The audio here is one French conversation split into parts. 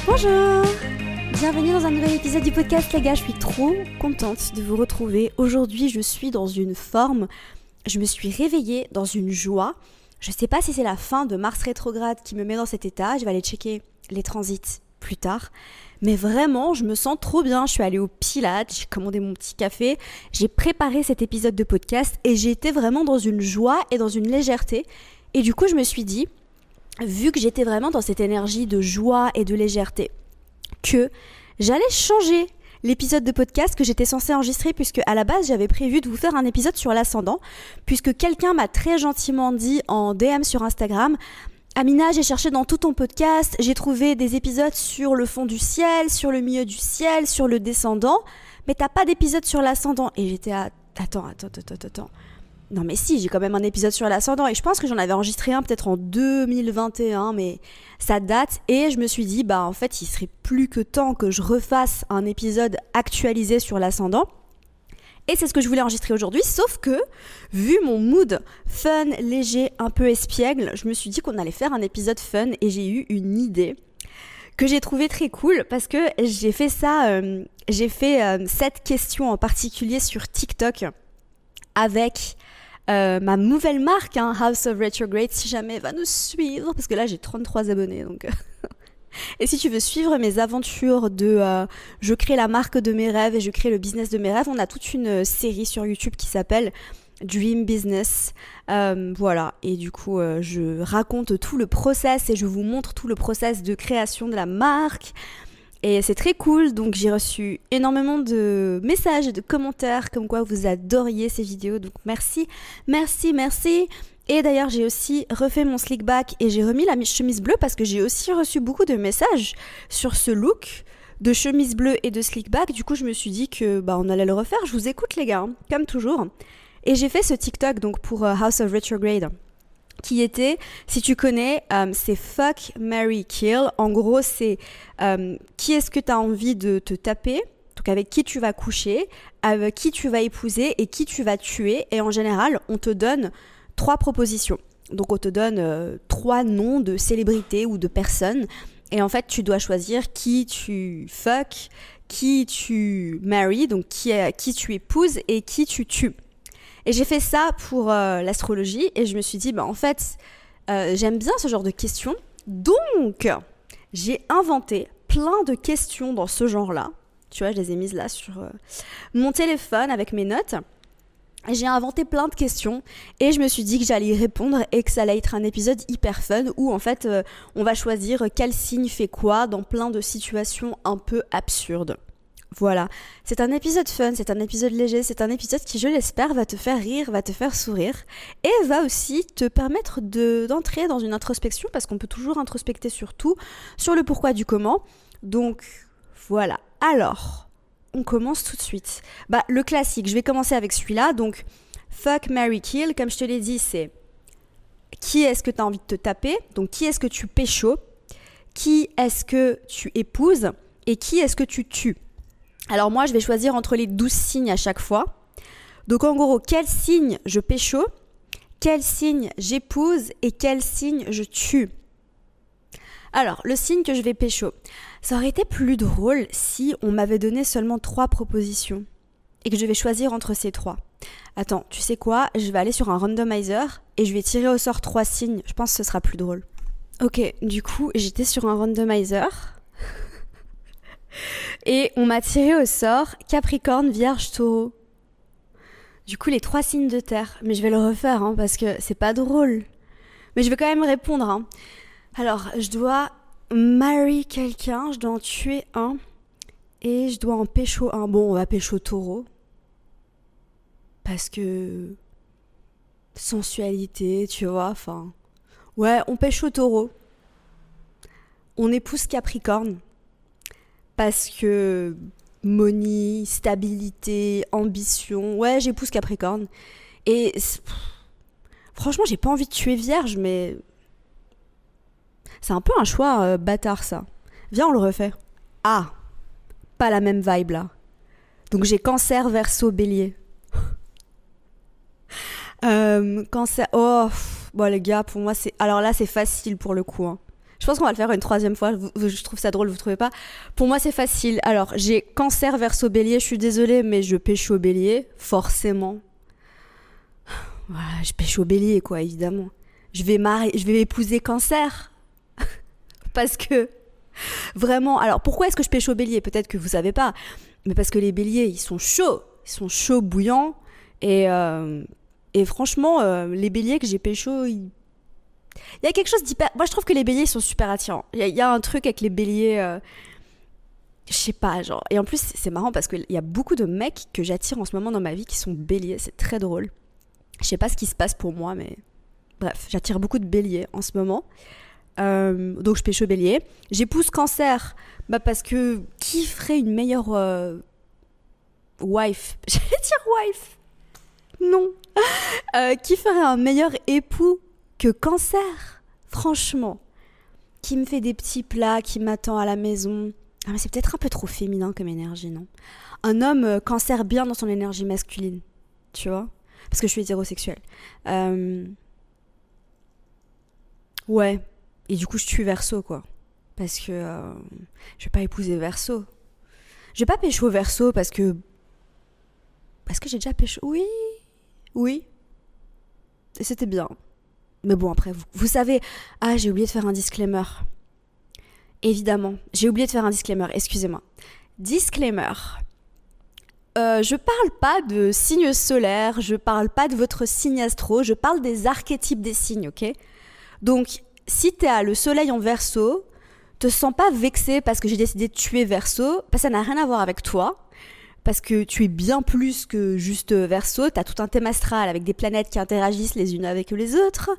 Bonjour! Bienvenue dans un nouvel épisode du podcast les gars, je suis trop contente de vous retrouver. Aujourd'hui je suis dans une forme, je me suis réveillée dans une joie. Je sais pas si c'est la fin de Mars rétrograde qui me met dans cet état, je vais aller checker les transits plus tard. Mais vraiment, je me sens trop bien, je suis allée au Pilates, j'ai commandé mon petit café, j'ai préparé cet épisode de podcast et j'ai été vraiment dans une joie et dans une légèreté. Et du coup je me suis dit, vu que j'étais vraiment dans cette énergie de joie et de légèreté, que j'allais changer l'épisode de podcast que j'étais censée enregistrer, puisque à la base j'avais prévu de vous faire un épisode sur l'ascendant, puisque quelqu'un m'a très gentiment dit en DM sur Instagram: Amina, j'ai cherché dans tout ton podcast, j'ai trouvé des épisodes sur le fond du ciel, sur le milieu du ciel, sur le descendant, mais t'as pas d'épisode sur l'ascendant. Et j'étais à... Attends. Non mais si, j'ai quand même un épisode sur l'ascendant et je pense que j'en avais enregistré un peut-être en 2021, mais ça date et je me suis dit en fait il serait plus que temps que je refasse un épisode actualisé sur l'ascendant. Et c'est ce que je voulais enregistrer aujourd'hui, sauf que vu mon mood fun, léger, un peu espiègle, je me suis dit qu'on allait faire un épisode fun et j'ai eu une idée que j'ai trouvée très cool parce que j'ai fait ça, cette question en particulier sur TikTok avec ma nouvelle marque, House of Retrograde, si jamais va nous suivre, parce que là j'ai 33 abonnés, donc... Et si tu veux suivre mes aventures je crée la marque de mes rêves et je crée le business de mes rêves, on a toute une série sur YouTube qui s'appelle Dream Business. Voilà, et du coup je raconte tout le process et je vous montre tout le process de création de la marque. Et c'est très cool, donc j'ai reçu énormément de messages et de commentaires comme quoi vous adoriez ces vidéos, donc merci. Et d'ailleurs j'ai aussi refait mon slick back et j'ai remis la chemise bleue parce que j'ai aussi reçu beaucoup de messages sur ce look de chemise bleue et de slick back. Du coup je me suis dit que on allait le refaire. Je vous écoute les gars, comme toujours. Et j'ai fait ce TikTok donc pour House of Retrograde, qui était, si tu connais, c'est Fuck, Marry, Kill. En gros, c'est qui est-ce que tu as envie de te taper, donc avec qui tu vas coucher, avec qui tu vas épouser et qui tu vas tuer. Et en général, on te donne 3 propositions. Donc on te donne 3 noms de célébrités ou de personnes. Et en fait, tu dois choisir qui tu fuck, qui tu marry, donc qui tu épouses et qui tu tues. Et j'ai fait ça pour l'astrologie et je me suis dit, en fait, j'aime bien ce genre de questions. Donc, j'ai inventé plein de questions dans ce genre-là. Tu vois, je les ai mises là sur mon téléphone avec mes notes. J'ai inventé plein de questions et je me suis dit que j'allais y répondre et que ça allait être un épisode hyper fun où en fait, on va choisir quel signe fait quoi dans plein de situations un peu absurdes. Voilà, c'est un épisode fun, c'est un épisode léger, c'est un épisode qui, je l'espère, va te faire rire, va te faire sourire et va aussi te permettre d'entrer dans une introspection parce qu'on peut toujours introspecter sur tout, sur le pourquoi du comment. Donc voilà, alors on commence tout de suite. Le classique, je vais commencer avec celui-là, donc Fuck, Marry, Kill, comme je te l'ai dit, c'est qui est-ce que tu as envie de te taper, donc qui est-ce que tu pécho, qui est-ce que tu épouses et qui est-ce que tu tues. Alors moi, je vais choisir entre les 12 signes à chaque fois. Donc en gros, quel signe je pécho, quel signe j'épouse et quel signe je tue. Alors, le signe que je vais pécho. Ça aurait été plus drôle si on m'avait donné seulement 3 propositions et que je devais choisir entre ces 3. Attends, tu sais quoi ? Je vais aller sur un randomizer et je vais tirer au sort 3 signes. Je pense que ce sera plus drôle. Ok, du coup, j'étais sur un randomizer. Et on m'a tiré au sort Capricorne, Vierge, Taureau. Du coup, les 3 signes de terre. Mais je vais le refaire parce que c'est pas drôle. Mais je vais quand même répondre. Alors, je dois marry quelqu'un, je dois en tuer un. Et je dois en pécho un. Bon, on va pécho Taureau. Parce que... sensualité, tu vois, enfin... Ouais, on pécho Taureau. On épouse Capricorne. Parce que money, stabilité, ambition, ouais, j'épouse Capricorne. Et franchement, j'ai pas envie de tuer Vierge, mais c'est un peu un choix bâtard ça. Viens, on le refait. Ah, pas la même vibe là. Donc j'ai Cancer, Verseau, Bélier. Cancer, bon les gars, pour moi c'est... Alors là c'est facile pour le coup. Je pense qu'on va le faire une troisième fois. Je trouve ça drôle, vous trouvez pas? Pour moi, c'est facile. Alors, j'ai Cancer, Verseau, Bélier. Je suis désolée, mais je pêche au Bélier, forcément. Voilà, je pêche au Bélier, quoi, évidemment. Je vais épouser Cancer. Parce que, vraiment... Alors, pourquoi est-ce que je pêche au Bélier? Peut-être que vous savez pas. Mais parce que les Béliers, ils sont chauds. Ils sont chauds, bouillants. Et franchement, les Béliers que j'ai pécho, il y a quelque chose d'hyper... Moi, je trouve que les béliers sont super attirants. Il y a un truc avec les béliers... Je sais pas, genre... Et en plus, c'est marrant parce qu'il y a beaucoup de mecs que j'attire en ce moment dans ma vie qui sont béliers. C'est très drôle. Je sais pas ce qui se passe pour moi, mais... Bref, j'attire beaucoup de béliers en ce moment. Donc, je pêche au bélier. J'épouse Cancer. Bah, parce que... Qui ferait une meilleure... wife? J'allais dire wife. Non. Qui ferait un meilleur époux que Cancer, franchement, qui me fait des petits plats, qui m'attend à la maison. Ah, mais c'est peut-être un peu trop féminin comme énergie, non? Un homme Cancer bien dans son énergie masculine, tu vois? Parce que je suis hétérosexuelle. Ouais. Et du coup, je tue Verseau, quoi. Parce que je vais pas épouser Verseau. Je vais pas pécho Verseau parce que j'ai déjà pécho. Oui. Et c'était bien. Mais bon, après, vous savez... Ah, j'ai oublié de faire un disclaimer. Évidemment, j'ai oublié de faire un disclaimer, excusez-moi. Disclaimer. Je parle pas de signes solaires, je parle pas de votre signe astro, je parle des archétypes des signes, ok? Donc, si t'as le soleil en Verseau, te sens pas vexé parce que j'ai décidé de tuer Verseau, parce que ça n'a rien à voir avec toi. Parce que tu es bien plus que juste Verseau, tu as tout un thème astral avec des planètes qui interagissent les unes avec les autres,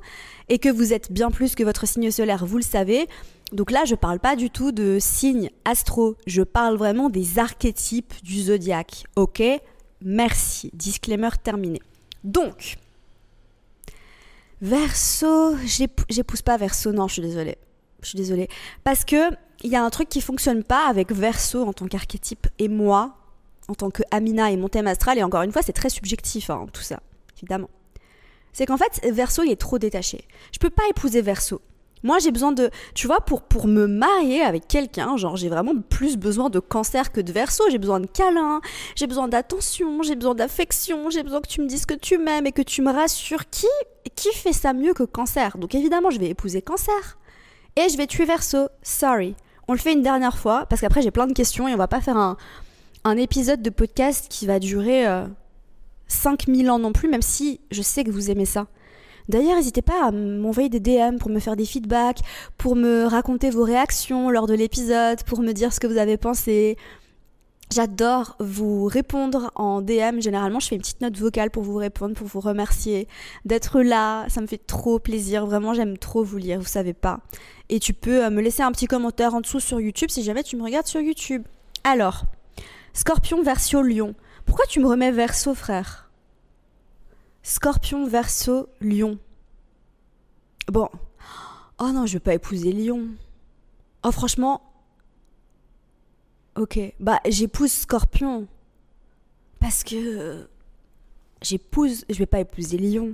et que vous êtes bien plus que votre signe solaire, vous le savez. Donc là, je parle pas du tout de signes astro, je parle vraiment des archétypes du zodiaque, ok? Merci, disclaimer terminé. Donc, Verseau, j'épouse pas Verseau, non, je suis désolée. Parce que il y a un truc qui fonctionne pas avec Verseau en tant qu'archétype, et moi, en tant que Amina et mon thème astral, et encore une fois, c'est très subjectif, hein, tout ça, évidemment. C'est qu'en fait, Verseau, il est trop détaché. Je peux pas épouser Verseau. Moi, j'ai besoin de... Tu vois, pour me marier avec quelqu'un, genre, j'ai vraiment plus besoin de Cancer que de Verseau. J'ai besoin de câlins, j'ai besoin d'attention, j'ai besoin d'affection, j'ai besoin que tu me dises que tu m'aimes et que tu me rassures. Qui fait ça mieux que Cancer? Donc évidemment, je vais épouser Cancer. Et je vais tuer Verseau. Sorry. On le fait une dernière fois, parce qu'après, j'ai plein de questions et on va pas faire un épisode de podcast qui va durer 5000 ans non plus, même si je sais que vous aimez ça. D'ailleurs, n'hésitez pas à m'envoyer des DM pour me faire des feedbacks, pour me raconter vos réactions lors de l'épisode, pour me dire ce que vous avez pensé. J'adore vous répondre en DM. Généralement, je fais une petite note vocale pour vous répondre, pour vous remercier d'être là. Ça me fait trop plaisir. Vraiment, j'aime trop vous lire, vous savez pas. Et tu peux me laisser un petit commentaire en dessous sur YouTube si jamais tu me regardes sur YouTube. Alors... Scorpion, Verseau, Lion. Pourquoi tu me remets Verseau, frère? Scorpion, Verseau, Lion. Bon. Oh non, je vais pas épouser Lion. Oh, franchement. Ok. Bah, j'épouse Scorpion. Parce que... Je vais pas épouser Lion.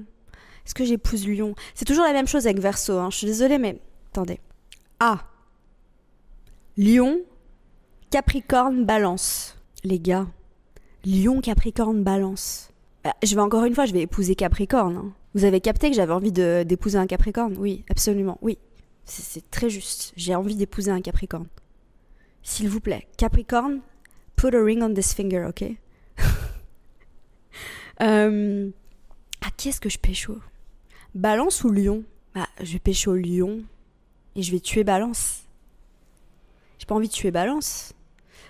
Est-ce que j'épouse Lion? C'est toujours la même chose avec Verseau, hein. Je suis désolée, mais... Attendez. Ah. Lion, Capricorne, Balance. Les gars, Lion, Capricorne, Balance. Je vais épouser Capricorne. Hein. Vous avez capté que j'avais envie d'épouser un Capricorne? Oui, absolument, oui. C'est très juste. J'ai envie d'épouser un Capricorne. S'il vous plaît, Capricorne, put a ring on this finger, ok? Qui est-ce que je pécho? Balance ou Lion? Bah, je vais pécho Lion et je vais tuer Balance. J'ai pas envie de tuer Balance.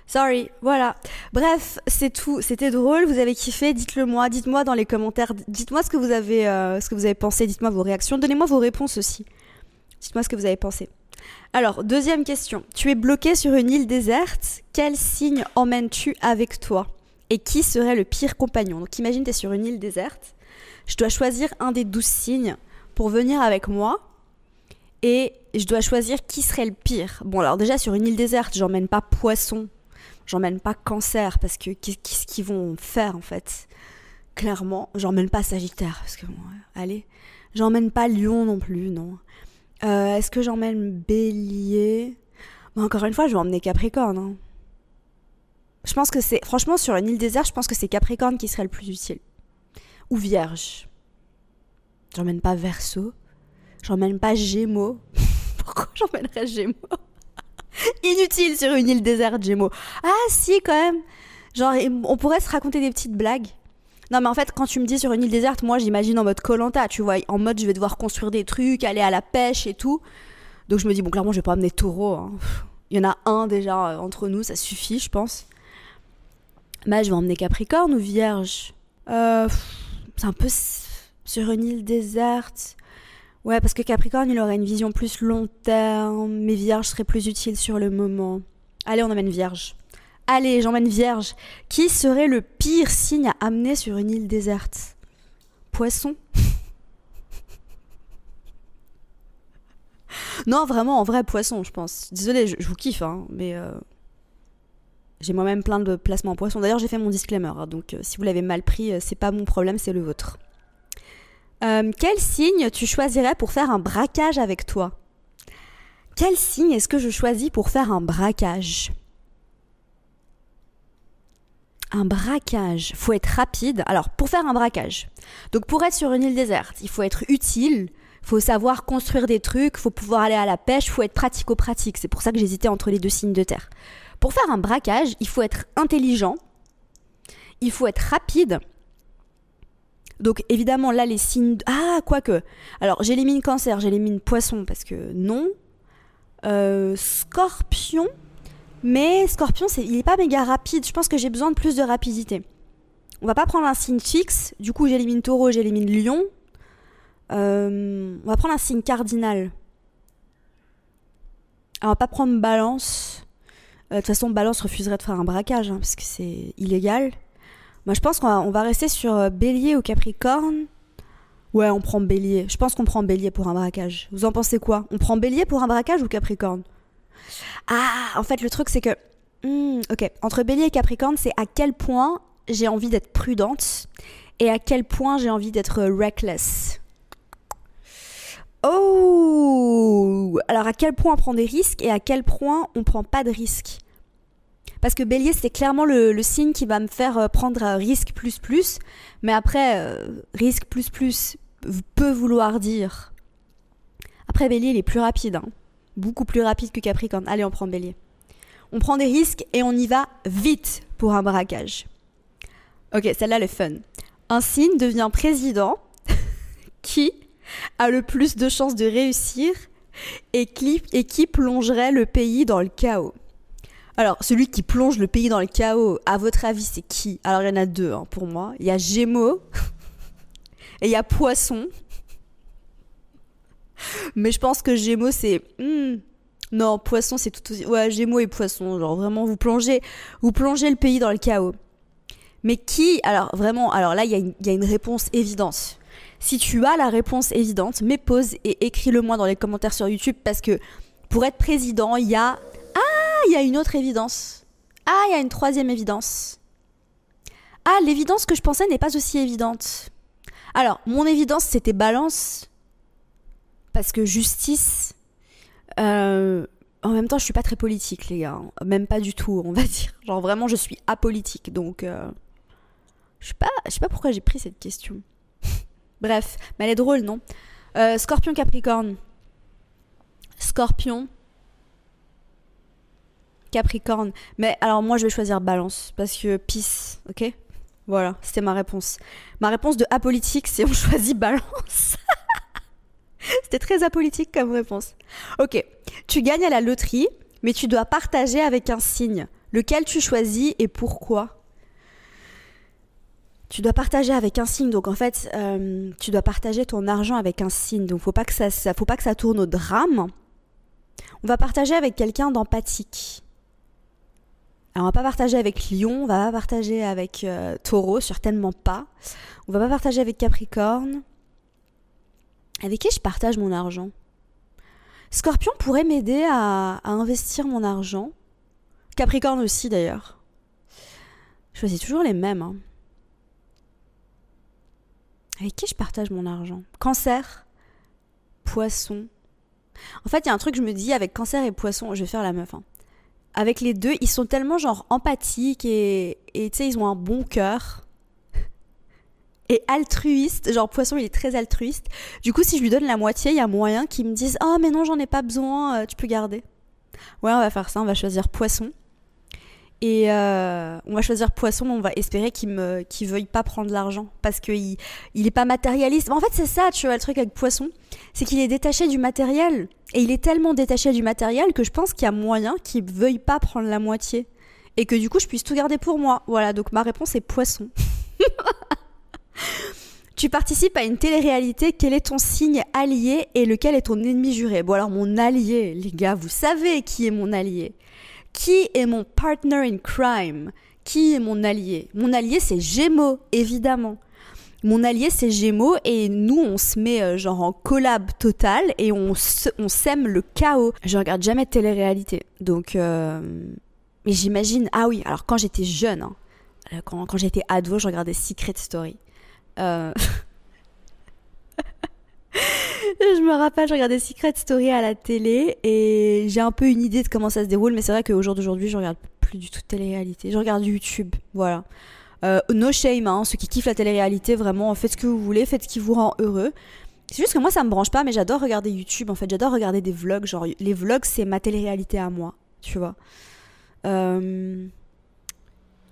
Sorry, voilà. Bref, c'est tout. C'était drôle, vous avez kiffé, dites-le moi. Dites-moi dans les commentaires, dites-moi ce que vous avez pensé, dites-moi vos réactions, donnez-moi vos réponses aussi. Dites-moi ce que vous avez pensé. Alors, deuxième question. Tu es bloqué sur une île déserte, quel signe emmènes-tu avec toi? Et qui serait le pire compagnon? Donc imagine, tu es sur une île déserte, je dois choisir un des 12 signes pour venir avec moi, et je dois choisir qui serait le pire. Bon, alors déjà, sur une île déserte, j'emmène pas Poisson, j'emmène pas Cancer, parce que qu'est-ce qu'ils vont faire en fait? Clairement, j'emmène pas Sagittaire, parce que bon, allez, j'emmène pas Lion non plus, non. Est-ce que j'emmène Bélier? Bon, encore une fois, je vais emmener Capricorne. Hein. Je pense que c'est... Franchement, sur une île déserte, je pense que c'est Capricorne qui serait le plus utile. Ou Vierge. J'emmène pas Verseau. J'emmène pas Gémeaux. Pourquoi j'emmènerais Gémeaux? Inutile sur une île déserte, Gémeaux. Ah si, quand même. Genre, on pourrait se raconter des petites blagues. Non, mais en fait, quand tu me dis sur une île déserte, moi, j'imagine en mode Koh-Lanta, tu vois. En mode, je vais devoir construire des trucs, aller à la pêche et tout. Donc je me dis, bon, clairement, je vais pas amener Taureau. Hein. Il y en a un déjà entre nous, ça suffit, je pense. Mais je vais emmener Capricorne ou Vierge. C'est un peu sur une île déserte. Ouais, parce que Capricorne, il aurait une vision plus long terme. Mais Vierge serait plus utile sur le moment. Allez, on emmène Vierge. Allez, j'emmène Vierge. Qui serait le pire signe à amener sur une île déserte? Poisson. Non, vraiment, en vrai, poisson, je pense. Désolée, je vous kiffe, hein, mais j'ai moi-même plein de placements en poisson. D'ailleurs, j'ai fait mon disclaimer, hein, donc si vous l'avez mal pris, c'est pas mon problème, c'est le vôtre. Quel signe tu choisirais pour faire un braquage avec toi? Quel signe est-ce que je choisis pour faire un braquage? Un braquage, faut être rapide. Alors, pour faire un braquage, donc pour être sur une île déserte, il faut être utile, faut savoir construire des trucs, faut pouvoir aller à la pêche, faut être pratico-pratique. C'est pour ça que j'hésitais entre les deux signes de terre. Pour faire un braquage, il faut être intelligent, il faut être rapide. Donc évidemment là les signes... Ah, quoique. Alors j'élimine Cancer, j'élimine Poisson parce que non. Scorpion. Mais Scorpion, il est pas méga rapide. Je pense que j'ai besoin de plus de rapidité. On va pas prendre un signe fixe. Du coup j'élimine Taureau, j'élimine Lion. On va prendre un signe cardinal. Alors, on va pas prendre Balance. De toute façon, Balance refuserait de faire un braquage hein, parce que c'est illégal. Moi, je pense qu'on va rester sur Bélier ou Capricorne. Ouais, on prend Bélier. Je pense qu'on prend Bélier pour un braquage. Vous en pensez quoi? On prend Bélier pour un braquage ou Capricorne? Ah, en fait, le truc, c'est que... ok, entre Bélier et Capricorne, c'est à quel point j'ai envie d'être prudente et à quel point j'ai envie d'être reckless. Oh! Alors, à quel point on prend des risques et à quel point on prend pas de risques? Parce que Bélier, c'est clairement le signe qui va me faire prendre risque plus. Mais après, risque plus peut vouloir dire... Après, Bélier, il est plus rapide. Hein. Beaucoup plus rapide que Capricorne. Allez, on prend Bélier. On prend des risques et on y va vite pour un braquage. Ok, celle-là, elle est fun. Un signe devient président qui a le plus de chances de réussir et qui plongerait le pays dans le chaos. Alors, celui qui plonge le pays dans le chaos, à votre avis, c'est qui? Alors, il y en a deux hein, pour moi. Il y a Gémeaux et il y a Poisson. Mais je pense que Gémeaux, c'est... Non, Poisson, c'est tout aussi... Ouais, Gémeaux et Poisson, genre vraiment, vous plongez le pays dans le chaos. Mais qui... Alors, vraiment, alors là, il y a une réponse évidente. Si tu as la réponse évidente, mets pause et écris-le-moi dans les commentaires sur YouTube parce que pour être président, il y a une autre évidence. Ah, il y a une troisième évidence. Ah, l'évidence que je pensais n'est pas aussi évidente. Alors, mon évidence, c'était Balance. Parce que justice... en même temps, je suis pas très politique, les gars. Même pas du tout, on va dire. Genre, vraiment, je suis apolitique. Donc, je sais pas pourquoi j'ai pris cette question. Bref, mais elle est drôle, non? Scorpion, Capricorne. Scorpion... Capricorne. Mais alors moi je vais choisir Balance parce que peace, ok? Voilà, c'était ma réponse. Ma réponse de apolitique, c'est on choisit Balance. C'était très apolitique comme réponse. Ok, tu gagnes à la loterie, mais tu dois partager avec un signe. Lequel tu choisis et pourquoi? Tu dois partager avec un signe, donc en fait, tu dois partager ton argent avec un signe. Donc faut pas que ça tourne au drame. On va partager avec quelqu'un d'empathique. Alors on va pas partager avec Lion, on va pas partager avec Taureau, certainement pas. On va pas partager avec Capricorne. Avec qui je partage mon argent? Scorpion pourrait m'aider à investir mon argent. Capricorne aussi d'ailleurs. Je choisis toujours les mêmes. Hein. Avec qui je partage mon argent? Cancer, Poisson, En fait, il y a un truc, je me dis, avec Cancer et Poisson, je vais faire la meuf, hein. Avec les deux, ils sont tellement genre empathiques et tu sais, ils ont un bon cœur. Et altruiste, genre Poisson il est très altruiste. Du coup si je lui donne la moitié, il y a moyen qu'il me dise « Oh mais non j'en ai pas besoin, tu peux garder ». Ouais on va faire ça, on va choisir Poisson. Et on va choisir Poisson, mais on va espérer qu'il veuille pas prendre l'argent. Parce qu'il est pas matérialiste. En fait c'est ça, tu vois, le truc avec Poisson. C'est qu'il est détaché du matériel. Et il est tellement détaché du matériel que je pense qu'il y a moyen qu'il veuille pas prendre la moitié. Et que du coup je puisse tout garder pour moi. Voilà, donc ma réponse est Poisson. Tu participes à une télé-réalité, quel est ton signe allié et lequel est ton ennemi juré? Bon alors mon allié, les gars, vous savez qui est mon allié. Qui est mon partner in crime? Qui est mon allié? Mon allié c'est Gémeaux, évidemment. Mon allié c'est Gémeaux et nous on se met genre en collab total et on sème le chaos. Je regarde jamais de télé-réalité, donc mais j'imagine, ah oui, alors quand j'étais jeune, hein, quand j'étais ado, je regardais Secret Story. Je me rappelle, je regardais Secret Story à la télé et j'ai un peu une idée de comment ça se déroule, mais c'est vrai qu'au jour d'aujourd'hui, je regarde plus du tout de télé-réalité. Je regarde YouTube, voilà. No shame, hein, ceux qui kiffent la télé-réalité, vraiment, faites ce que vous voulez, faites ce qui vous rend heureux. C'est juste que moi, ça me branche pas, mais j'adore regarder YouTube, en fait. J'adore regarder des vlogs, genre les vlogs, c'est ma télé-réalité à moi, tu vois.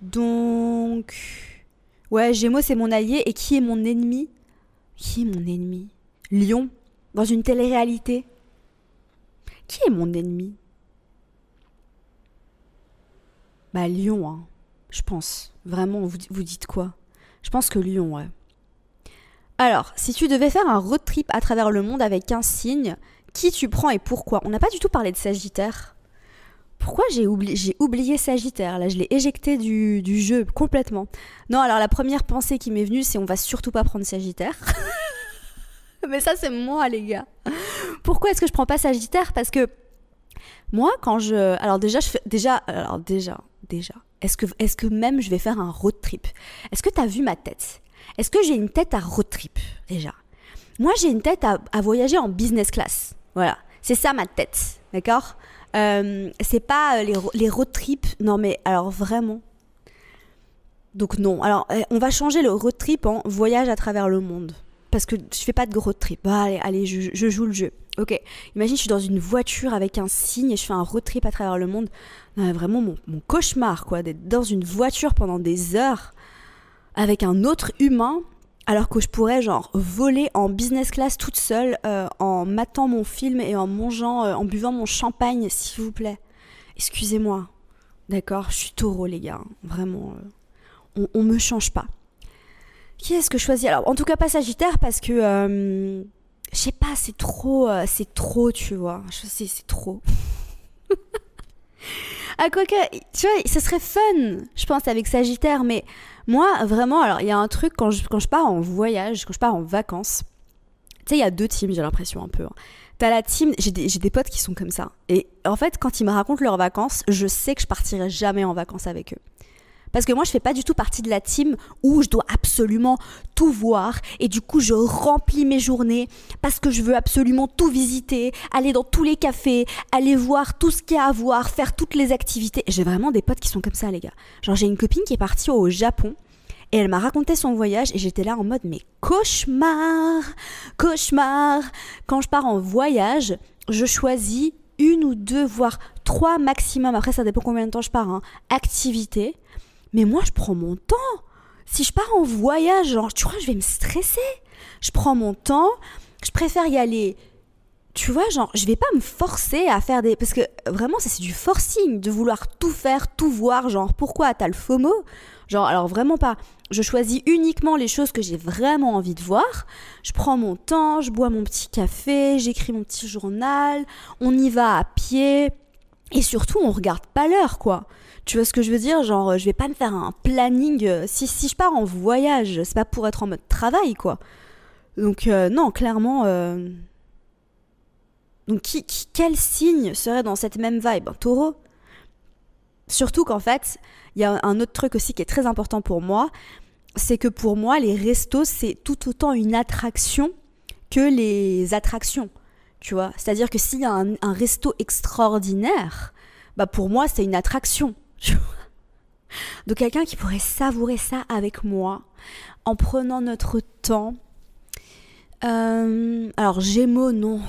Donc... Ouais, Gémeaux, c'est mon allié. Et qui est mon ennemi? Qui est mon ennemi? Lion, dans une télé-réalité. Qui est mon ennemi? Bah, Lion, hein. Je pense. Vraiment, vous dites quoi? Je pense que Lion, ouais. Alors, si tu devais faire un road trip à travers le monde avec un signe, qui tu prends et pourquoi? On n'a pas du tout parlé de Sagittaire. Pourquoi j'ai oublié Sagittaire? Là, je l'ai éjecté du jeu complètement. Non, alors la première pensée qui m'est venue, c'est on va surtout pas prendre Sagittaire. Mais ça, c'est moi, les gars. Pourquoi est-ce que je prends pas Sagittaire? Parce que moi, quand je... Alors déjà, est-ce que même je vais faire un road trip? Est-ce que t'as vu ma tête? Est-ce que j'ai une tête à road trip, déjà? Moi, j'ai une tête à voyager en business class. Voilà, c'est ça ma tête, d'accord? C'est pas les road trips. Non mais alors vraiment. Donc non. Alors on va changer le road trip en voyage à travers le monde. Parce que je fais pas de road trip. Bah, allez, je joue le jeu. Ok. Imagine je suis dans une voiture avec un signe et je fais un road trip à travers le monde. Non, vraiment mon cauchemar quoi. D'être dans une voiture pendant des heures avec un autre humain. Alors que je pourrais genre voler en business class toute seule en matant mon film et en mangeant, en buvant mon champagne, s'il vous plaît. Excusez-moi. D'accord, je suis taureau les gars. Vraiment, on me change pas. Qui est-ce que je choisis? Alors, en tout cas pas Sagittaire parce que, je sais pas, c'est trop, tu vois. C'est trop. Ah quoi que, tu vois, ce serait fun, je pense, avec Sagittaire, mais moi, vraiment, alors, il y a un truc, quand je pars en voyage, quand je pars en vacances, tu sais, il y a deux teams, j'ai l'impression, un peu. Hein. T'as la team, j'ai des potes qui sont comme ça, et en fait, quand ils me racontent leurs vacances, je sais que je partirai jamais en vacances avec eux. Parce que moi, je fais pas du tout partie de la team où je dois absolument tout voir et du coup, je remplis mes journées parce que je veux absolument tout visiter, aller dans tous les cafés, aller voir tout ce qu'il y a à voir, faire toutes les activités. J'ai vraiment des potes qui sont comme ça, les gars. Genre, j'ai une copine qui est partie au Japon et elle m'a raconté son voyage et j'étais là en mode, mais cauchemar, cauchemar. Quand je pars en voyage, je choisis une ou deux, voire 3 maximum, après ça dépend combien de temps je pars, hein, activités. Mais moi, je prends mon temps. Si je pars en voyage, genre, tu crois que je vais me stresser? Je prends mon temps. Je préfère y aller. Tu vois, genre, je vais pas me forcer à faire des... Parce que vraiment, ça, c'est du forcing, de vouloir tout faire, tout voir. Genre, pourquoi t'as le FOMO? Genre, alors vraiment pas. Je choisis uniquement les choses que j'ai vraiment envie de voir. Je prends mon temps, je bois mon petit café, j'écris mon petit journal. On y va à pied. Et surtout, on regarde pas l'heure, quoi. Tu vois ce que je veux dire? Genre, je vais pas me faire un planning. Si je pars en voyage, c'est pas pour être en mode travail, quoi. Donc, non, clairement... Donc, quel signe serait dans cette même vibe? Taureau. Surtout qu'en fait, il y a un autre truc aussi qui est très important pour moi. C'est que pour moi, les restos, c'est tout autant une attraction que les attractions. tu vois. C'est-à-dire que s'il y a un resto extraordinaire, bah pour moi, c'est une attraction, tu vois. Donc quelqu'un qui pourrait savourer ça avec moi, en prenant notre temps. Alors Gémeaux, non.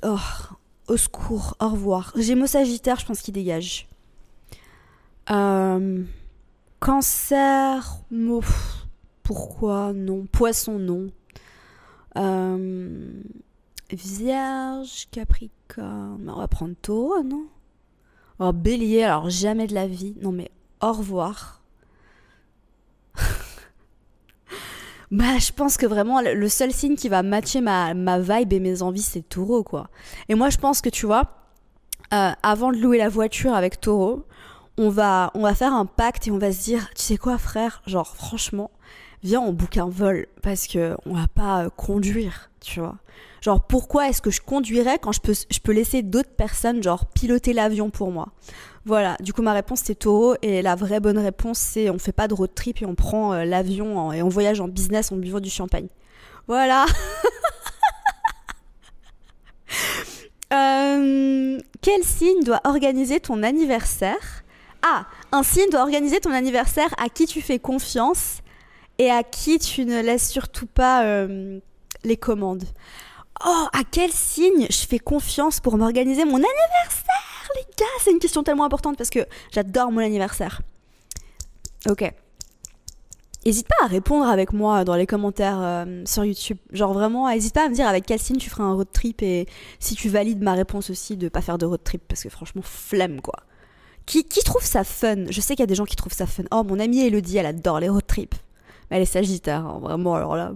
Oh, au secours, au revoir. Gémeaux Sagittaire, je pense qu'il dégage. Cancer, pourquoi non. Poisson, non. Vierge, Capricorne, on va prendre Taureau, non. Oh, Bélier, alors jamais de la vie. Non mais au revoir. Bah, je pense que vraiment, le seul signe qui va matcher ma vibe et mes envies, c'est Taureau, quoi. Et moi, je pense que, tu vois, avant de louer la voiture avec Taureau, on va faire un pacte et on va se dire, tu sais quoi, frère, genre, franchement, viens, on book un vol, parce que on va pas conduire, tu vois. Genre, pourquoi est-ce que je conduirais quand je peux laisser d'autres personnes, genre, piloter l'avion pour moi? Voilà, du coup ma réponse c'est Taureau et la vraie bonne réponse c'est on fait pas de road trip et on prend l'avion et on voyage en business en buvant du champagne. Voilà. Quel signe doit organiser ton anniversaire? Ah, un signe doit organiser ton anniversaire à qui tu fais confiance et à qui tu ne laisses surtout pas les commandes. Oh, à quel signe je fais confiance pour m'organiser mon anniversaire? Les gars, c'est une question tellement importante parce que j'adore mon anniversaire. Ok. N'hésite pas à répondre avec moi dans les commentaires sur YouTube. Genre vraiment, n'hésite pas à me dire avec quel signe tu feras un road trip et si tu valides ma réponse aussi de pas faire de road trip parce que franchement, flemme quoi. Qui trouve ça fun? Je sais qu'il y a des gens qui trouvent ça fun. Oh, mon amie Elodie, elle adore les road trips. Mais elle est sagittaire, hein, vraiment, alors là...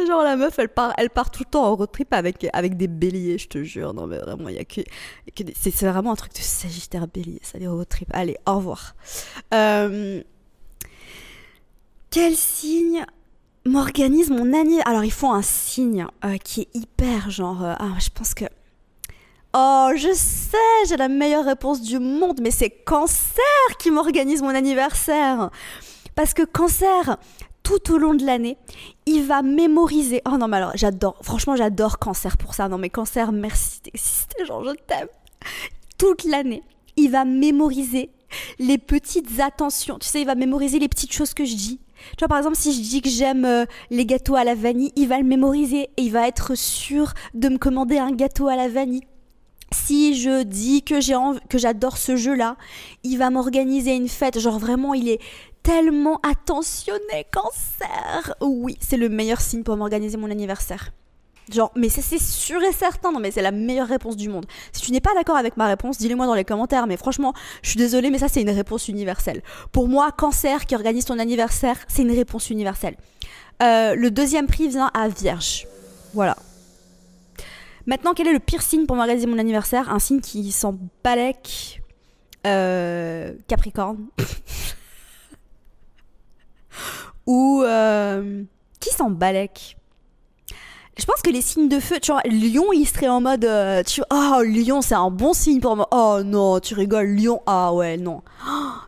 Genre la meuf, elle part tout le temps en road trip avec des béliers, je te jure. Non mais vraiment, il y a que c'est vraiment un truc de Sagittaire bélier, ça les road trip. Allez, au revoir. Quel signe m'organise mon anniversaire? Alors il faut un signe qui est hyper genre... je pense que... Oh, je sais, j'ai la meilleure réponse du monde, mais c'est Cancer qui m'organise mon anniversaire. Parce que Cancer... tout au long de l'année, il va mémoriser. Oh non, mais alors, franchement, j'adore Cancer pour ça. Non, mais Cancer, merci d'exister, genre, je t'aime. Toute l'année, il va mémoriser les petites attentions. Tu sais, il va mémoriser les petites choses que je dis. Tu vois, par exemple, si je dis que j'aime les gâteaux à la vanille, il va le mémoriser et il va être sûr de me commander un gâteau à la vanille. Si je dis que j'adore ce jeu-là, il va m'organiser une fête. Genre, vraiment, il est tellement attentionné, Cancer. Oui, c'est le meilleur signe pour m'organiser mon anniversaire. Genre, mais c'est sûr et certain, non mais c'est la meilleure réponse du monde. Si tu n'es pas d'accord avec ma réponse, dis-le-moi dans les commentaires, mais franchement, je suis désolée, mais ça c'est une réponse universelle. Pour moi, Cancer qui organise ton anniversaire, c'est une réponse universelle. Le deuxième prix vient à Vierge. Voilà. Maintenant, quel est le pire signe pour m'organiser mon anniversaire? Un signe qui s'en balèque. Capricorne. Ou qui s'en balèque? Je pense que les signes de feu, tu vois, Lion, il serait en mode oh, Lion, c'est un bon signe pour moi. Oh non, tu rigoles, Lion. Ah ouais, non.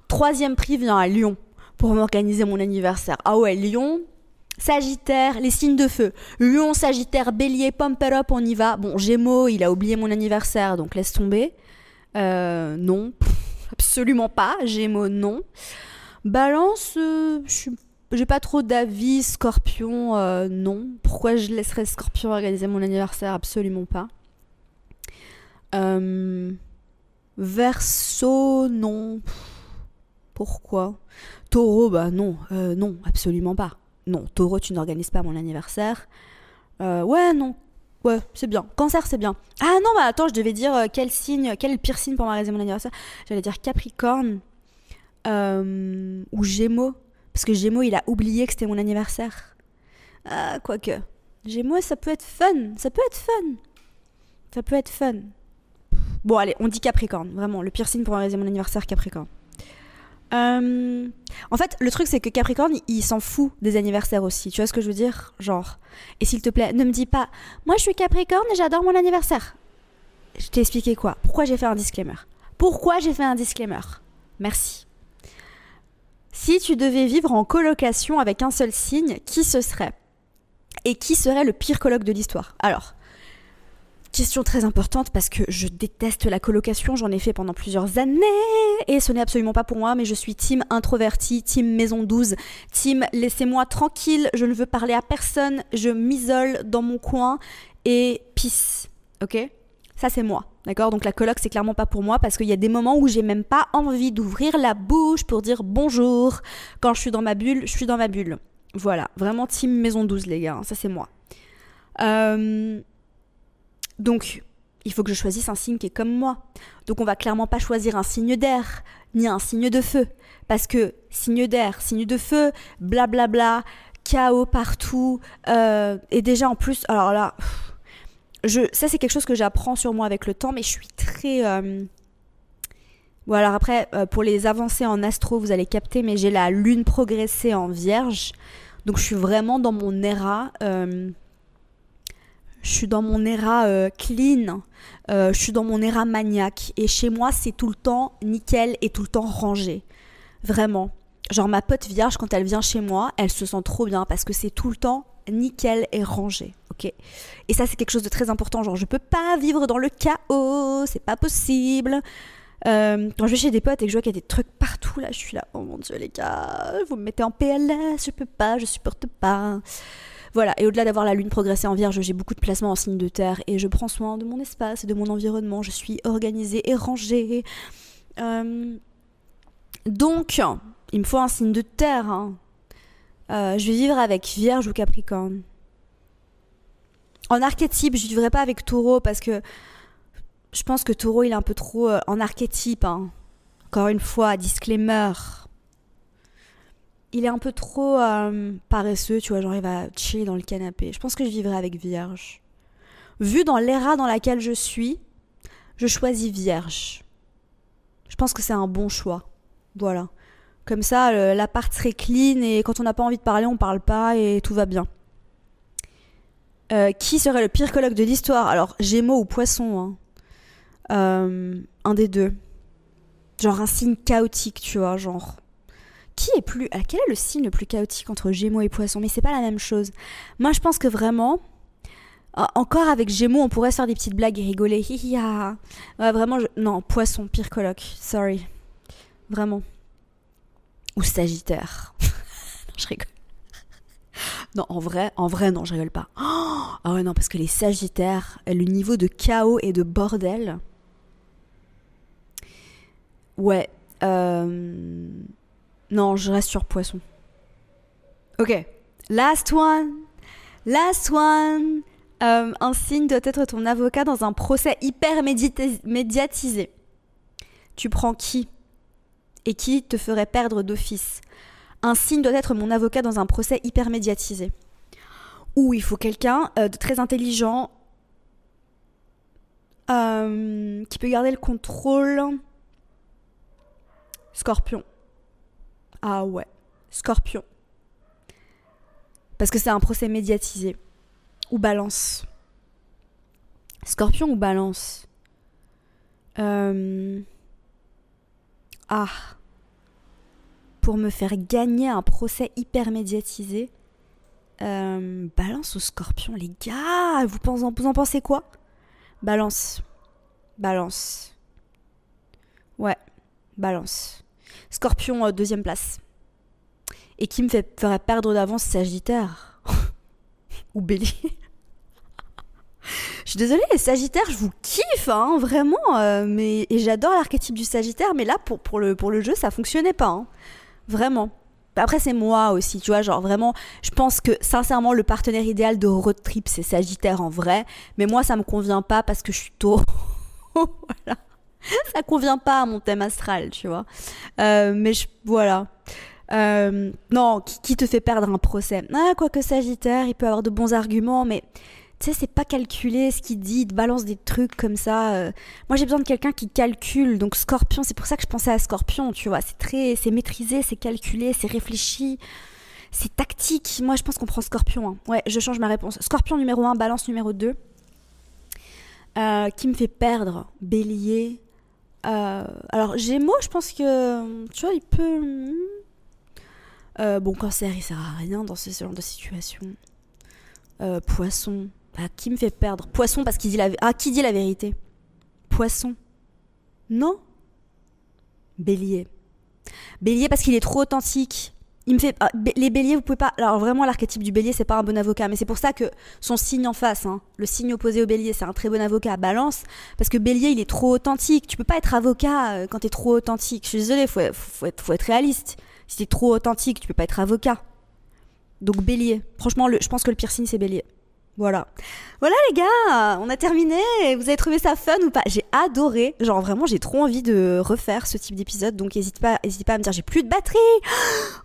Troisième prix vient à Lion pour m'organiser mon anniversaire. Ah ouais, Lion, Sagittaire, les signes de feu. Lion, Sagittaire, Bélier, pump it up, on y va. Bon, Gémeaux, il a oublié mon anniversaire, donc laisse tomber. Non, absolument pas. Gémeaux, non. Balance, j'ai pas trop d'avis. Scorpion, non. Pourquoi je laisserais Scorpion organiser mon anniversaire? Absolument pas. Verseau, non. Pourquoi? Taureau, bah non. Non, absolument pas. Non, Taureau, tu n'organises pas mon anniversaire. Ouais, non. Ouais, c'est bien. Cancer, c'est bien. Ah non, bah attends, je devais dire quel est le pire signe pour m'organiser mon anniversaire? J'allais dire Capricorne ou Gémeaux. Parce que Gémeaux, il a oublié que c'était mon anniversaire. Quoique. Gémeaux, ça peut être fun. Ça peut être fun. Ça peut être fun. Bon, allez, on dit Capricorne. Vraiment, le pire signe pour organiser mon anniversaire, Capricorne. En fait, le truc, c'est que Capricorne, il s'en fout des anniversaires aussi. Tu vois ce que je veux dire? Genre. Et s'il te plaît, ne me dis pas, moi, je suis Capricorne et j'adore mon anniversaire. Je t'ai expliqué quoi? Pourquoi j'ai fait un disclaimer? Pourquoi j'ai fait un disclaimer? Merci. Si tu devais vivre en colocation avec un seul signe, qui ce serait? Et qui serait le pire coloc de l'histoire? Alors, question très importante parce que je déteste la colocation, j'en ai fait pendant plusieurs années et ce n'est absolument pas pour moi, mais je suis team introverti, team maison 12, team laissez-moi tranquille, je ne veux parler à personne, je m'isole dans mon coin et peace, ok? Ça c'est moi, d'accord? Donc la coloc c'est clairement pas pour moi parce qu'il y a des moments où j'ai même pas envie d'ouvrir la bouche pour dire bonjour. Quand je suis dans ma bulle, je suis dans ma bulle. Voilà, vraiment team maison 12 les gars, ça c'est moi. Donc, il faut que je choisisse un signe qui est comme moi. Donc, on va clairement pas choisir un signe d'air, ni un signe de feu. Parce que signe d'air, signe de feu, blablabla, chaos partout. Et déjà, en plus, alors là, ça c'est quelque chose que j'apprends sur moi avec le temps, mais je suis très... Bon, alors après, pour les avancées en astro, vous allez capter, mais j'ai la lune progressée en vierge. Donc, je suis vraiment dans mon era... Je suis dans mon era clean, je suis dans mon era maniaque. Et chez moi, c'est tout le temps nickel et tout le temps rangé. Vraiment. Genre ma pote vierge, quand elle vient chez moi, elle se sent trop bien parce que c'est tout le temps nickel et rangé. Ok. Et ça, c'est quelque chose de très important. Genre, je peux pas vivre dans le chaos, c'est pas possible. Quand je vais chez des potes et que je vois qu'il y a des trucs partout, là, je suis là, oh mon Dieu, les gars, vous me mettez en PLS, je peux pas, je supporte pas. Voilà, et au-delà d'avoir la lune progressée en vierge, j'ai beaucoup de placements en signe de terre et je prends soin de mon espace et de mon environnement. Je suis organisée et rangée. Donc, il me faut un signe de terre. Hein. Je vais vivre avec Vierge ou Capricorne. En archétype, je ne vivrai pas avec Taureau parce que je pense que Taureau, il est un peu trop en archétype. Hein. Encore une fois, disclaimer. Il est un peu trop paresseux, tu vois, genre il va chiller dans le canapé. Je pense que je vivrai avec Vierge. Vu dans l'era dans laquelle je suis, je choisis Vierge. Je pense que c'est un bon choix. Voilà. Comme ça, l'appart serait clean et quand on n'a pas envie de parler, on parle pas et tout va bien. Qui serait le pire coloc de l'histoire? Alors, Gémeaux ou Poisson, hein. Un des deux. Genre un signe chaotique, tu vois, genre... Quel est le signe le plus chaotique entre Gémeaux et Poissons? Mais c'est pas la même chose. Moi, je pense que vraiment, encore avec Gémeaux, on pourrait se faire des petites blagues et rigoler. Ouais, vraiment, non, Poisson, pire coloc. Sorry. Vraiment. Ou Sagittaire. Non, je rigole. Non, en vrai, non, je rigole pas. Ah ouais, non, parce que les Sagittaires, le niveau de chaos et de bordel. Ouais. Non, je reste sur Poisson. Ok. Last one. Un signe doit être ton avocat dans un procès hyper médiatisé. Tu prends qui? Et qui te ferait perdre d'office? Un signe doit être mon avocat dans un procès hyper médiatisé. Ou il faut quelqu'un de très intelligent qui peut garder le contrôle. Scorpion. Ah ouais, Scorpion. Parce que c'est un procès médiatisé. Ou Balance. Scorpion ou Balance? Pour me faire gagner un procès hyper médiatisé. Balance ou Scorpion, les gars? Vous en pensez quoi? Balance. Ouais, Balance. Scorpion, deuxième place. Et qui me ferait perdre d'avance? Sagittaire. Ou Bélier. Je suis désolée, les Sagittaires, je vous kiffe, hein, vraiment. Et j'adore l'archétype du Sagittaire, mais là, pour le jeu, ça fonctionnait pas. Hein. Vraiment. Après, c'est moi aussi, tu vois, genre vraiment, je pense que sincèrement, le partenaire idéal de road trip, c'est Sagittaire en vrai. Mais moi, ça me convient pas parce que je suis Taureau. Voilà. Ça convient pas à mon thème astral, tu vois. Voilà. Non, qui te fait perdre un procès? Quoique Sagittaire, il peut avoir de bons arguments, mais tu sais, c'est pas calculé ce qu'il dit, il te balance des trucs comme ça. Moi, j'ai besoin de quelqu'un qui calcule. Donc Scorpion, c'est pour ça que je pensais à Scorpion, tu vois. C'est maîtrisé, c'est calculé, c'est réfléchi, c'est tactique. Moi, je pense qu'on prend Scorpion. Hein. Ouais, je change ma réponse. Scorpion numéro 1, Balance numéro 2. Qui me fait perdre? Bélier. Alors Gémeaux, je pense que tu vois, il peut Bon, Cancer, il sert à rien dans ce genre de situation. Poisson. Bah, qui me fait perdre? Poisson parce qu'il dit qui dit la vérité? Poisson. Non. Bélier. Bélier parce qu'il est trop authentique. Il me fait... les béliers, vous pouvez pas... Alors vraiment, l'archétype du bélier, c'est pas un bon avocat. Mais c'est pour ça que son signe en face, le signe opposé au bélier, c'est un très bon avocat. Balance. Parce que bélier, il est trop authentique. Tu peux pas être avocat quand t'es trop authentique. Je suis désolée, faut être réaliste. Si t'es trop authentique, tu peux pas être avocat. Donc bélier. Franchement, je pense que le pire signe, c'est bélier. Voilà les gars, on a terminé. Vous avez trouvé ça fun ou pas? J'ai adoré, genre vraiment j'ai trop envie de refaire ce type d'épisode. Donc n'hésitez pas à me dire j'ai plus de batterie.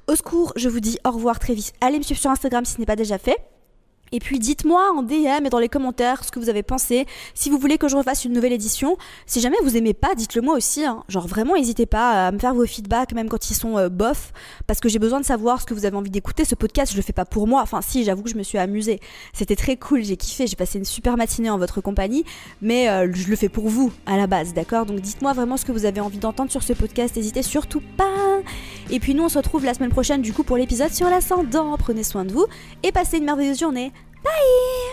Au secours, je vous dis au revoir très vite. Allez me suivre sur Instagram si ce n'est pas déjà fait. Et puis dites-moi en DM et dans les commentaires ce que vous avez pensé. Si vous voulez que je refasse une nouvelle édition, si jamais vous aimez pas, dites-le moi aussi. Genre vraiment, n'hésitez pas à me faire vos feedbacks, même quand ils sont bof, parce que j'ai besoin de savoir ce que vous avez envie d'écouter. Ce podcast, je le fais pas pour moi. Enfin si, j'avoue que je me suis amusée. C'était très cool, j'ai kiffé, j'ai passé une super matinée en votre compagnie, mais je le fais pour vous à la base, d'accord? Donc dites-moi vraiment ce que vous avez envie d'entendre sur ce podcast. N'hésitez surtout pas. Et puis nous, on se retrouve la semaine prochaine du coup pour l'épisode sur l'ascendant. Prenez soin de vous et passez une merveilleuse journée. Bye!